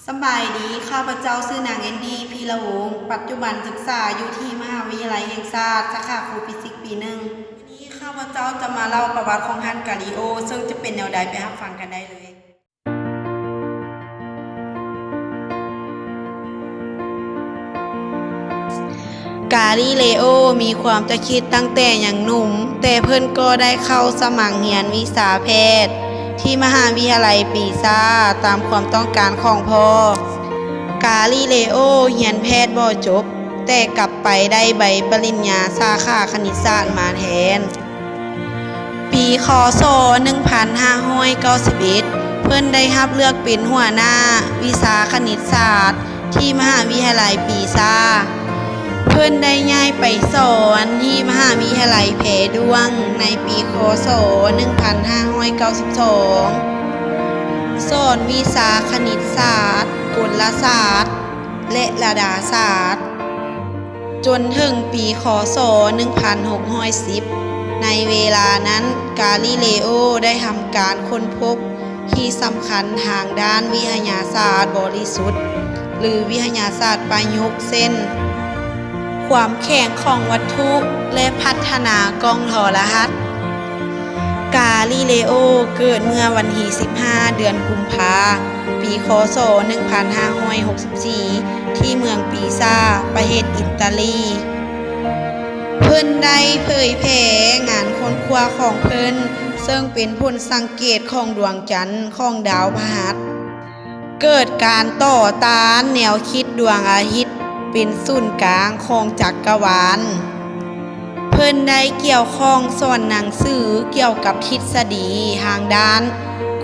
สบายดีข้าพเจ้าชื่อนางแอนดี้พีระวงศ์ปัจจุบันศึกษาอยู่ที่มหาวิทยาลัยแห่งชาติสาขาครูฟิสิกส์ปี 1วันนี้ข้าพเจ้าจะมาเล่าประวัติของฮันกาลิโอซึ่งจะเป็นแนวใดไปรับฟังกันได้เลย กาลิเลโอมีความจะคิดตั้งแต่ยังหนุ่มแต่เพิ่นก็ได้เข้าสมัครเรียนวิชาแพทย์ที่มหาวิทยาลัยปีซาตามความต้องการของพ่อกาลิเลโอเรียนแพทย์บ่จบแต่กลับไปได้ใบปริญญาสาขาคณิตศาสตร์มาแทนปีคศ1591เพิ่นได้รับเลือกเป็นหัวหน้าวิชาคณิตศาสตร์ที่มหาวิทยาลัยปีซาเพิ่นได้ย้ายไปสอนที่มหาวิทยาลัยแพดวงในปีคศ1592สอนวิชาคณิตศาสตร์กลศาสตร์และระดาศาสตร์จนถึงปีคศ1610ในเวลานั้นกาลิเลโอได้ทำการค้นพบที่สำคัญทางด้านวิทยาศาสตร์บริสุทธิ์หรือวิทยาศาสตร์ประยุกต์เช่นความแข็งของวัตถุและพัฒนากล้องโทรทัศน์กาลิเลโอเกิดเมื่อวันที่15เดือนกุมภาปีคศ1564ที่เมืองปีซาประเทศอิตาลีเพิ่นได้เผยแพร่งานค้นคว้าของเพิ่นซึ่งเป็นผลสังเกตของดวงจันทร์ของดาวพฤหัสเกิดการต่อต้านแนวคิดดวงอาทิตย์เป็นศูนย์กลางของจักรวาลเพิ่นได้เกี่ยวข้องสอนหนังสือเกี่ยวกับทฤษฎีทางด้าน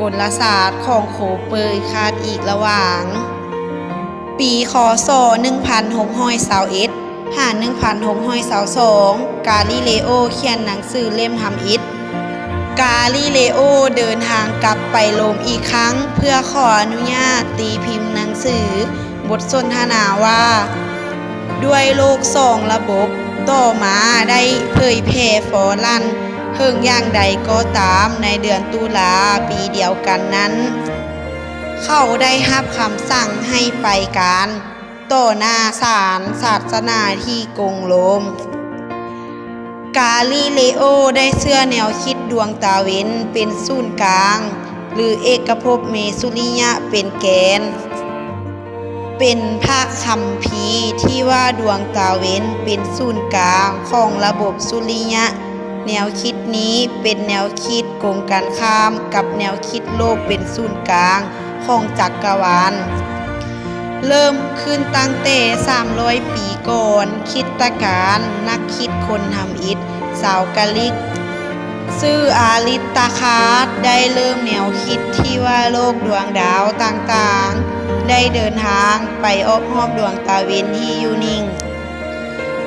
กลศาสตร์ของโคเปอร์คาดอีกระหว่างปีคศ1621หา1622กาลิเลโอเขียนหนังสือเล่มทำอิฐกาลิเลโอเดินทางกลับไปโรมอีกครั้งเพื่อขออนุญาตตีพิมพ์หนังสือบทสนทนาว่าด้วยโลก2ระบบต่อมาได้เผยแพร่ฟอรันเพิ่งอย่างใดก็ตามในเดือนตุลาปีเดียวกันนั้นเขาได้รับคำสั่งให้ไปการต่อหน้าศาลศาสนาที่กรุงโรมกาลิเลโอได้เชื่อแนวคิดดวงตาเว้นเป็นศูนย์กลางหรือเอกภพเมสุริยะเป็นแกนเป็นพระคัมภีร์ที่ว่าดวงตาเว้นเป็นศูนย์กลางของระบบสุริยะแนวคิดนี้เป็นแนวคิดกงกันข้ามกับแนวคิดโลกเป็นศูนย์กลางของจักรวาลเริ่มขึ้นตั้งแต่300 ปีก่อนคริสตกาลนักคิดคนทำอิฐชาวกาลิกชื่ออาริตาคาสได้เริ่มแนวคิดที่ว่าโลกดวงดาวต่างๆได้เดินทางไปรอบดวงตาเว้นที่อยู่นิ่ง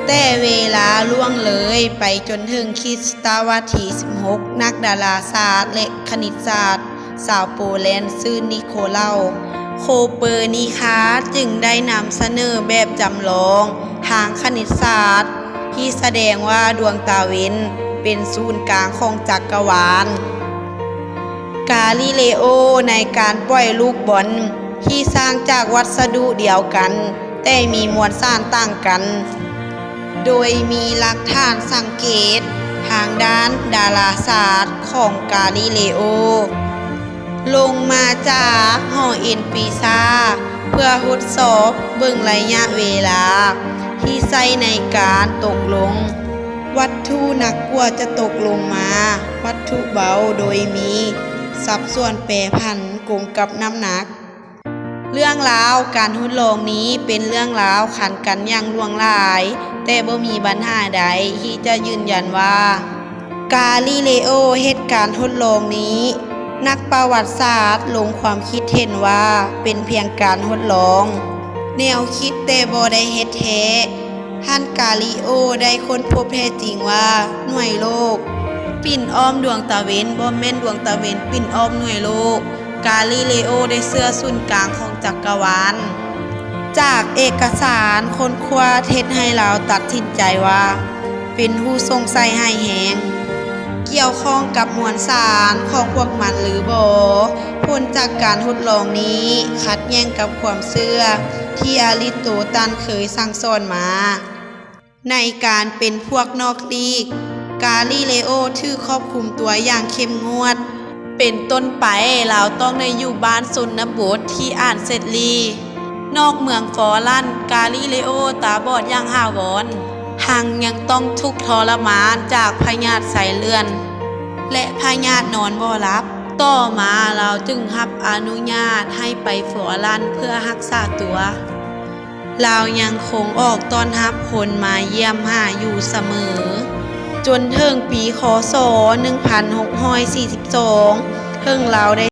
แต่เวลาล่วงเลยไปจนถึงคริสตวรรษที่16นักดาราศาสตร์และคณิตศาสตร์ชาวโปแลนด์ชื่อนิโคลาโคเปอร์นิคัสจึงได้นำเสนอแบบจำลองทางคณิตศาสตร์ที่แสดงว่าดวงตาเว้นเป็นศูนย์กลางของจักรวาลกาลิเลโอในการปล่อยลูกบอลที่สร้างจากวัสดุเดียวกันแต่มีมวลสารต่างกันโดยมีหลักฐานสังเกตทางด้านดาราศาสตร์ของกาลิเลโอลงมาจากหอเอ็นปีซาเพื่อทดสอบเบิ่งระยะเวลาที่ใช้ในการตกลงวัตถุหนักกว่าจะตกลงมาวัตถุเบาโดยมีสัดส่วนแปรผันกลมกับน้ำหนักเรื่องราวการทดลองนี้เป็นเรื่องราวขันกันอย่างล่วงหลายแต่บ่มีปัญหาใดที่จะยืนยันว่ากาลิเลโอเฮ็ดการทดลองนี้นักประวัติศาสตร์ลงความคิดเห็นว่าเป็นเพียงการทดลองแนวคิดแต่บ่ได้เฮ็ดแท้ท่านกาลิโอได้ค้นพบแท้จริงว่าหน่วยโลกปิ่นอ้อมดวงตาเว้นบ่แม่นดวงตาเว้นปิ่นอ้อมหน่วยโลกกาลิเลโอได้เชื่อศูนย์กลางของจักรวาลจากเอกสารค้นคว้าเท็จให้เราตัดสินใจว่าเป็นผู้สงสัยให้แหง เกี่ยวข้องกับมวลสารของพวกมันหรือบ่ผลจากการทดลองนี้ขัดแย้งกับความเชื่อที่อริสโตตันเคยสั่งสอนมาในการเป็นพวกนอกลีกกาลิเลโอถือครอบคลุมตัวอย่างเข้มงวดเป็นต้นไปเราต้องได้อยู่บ้านชนบทที่อ่านเสร็จลีนอกเมืองฟอลันกาลิเลโอตาบอดอย่างหาวรหังยังต้องทุกข์ทรมานจากพยาธิไส้เลื่อนและพยาธินอนบ่หลับต่อมาเราจึงรับอนุญาตให้ไปฟอลันเพื่อรักษาตัวเรายังคงออกต้อนรับคนมาเยี่ยมหาอยู่เสมอจนถึงปีคศ 1642ถึงเราได้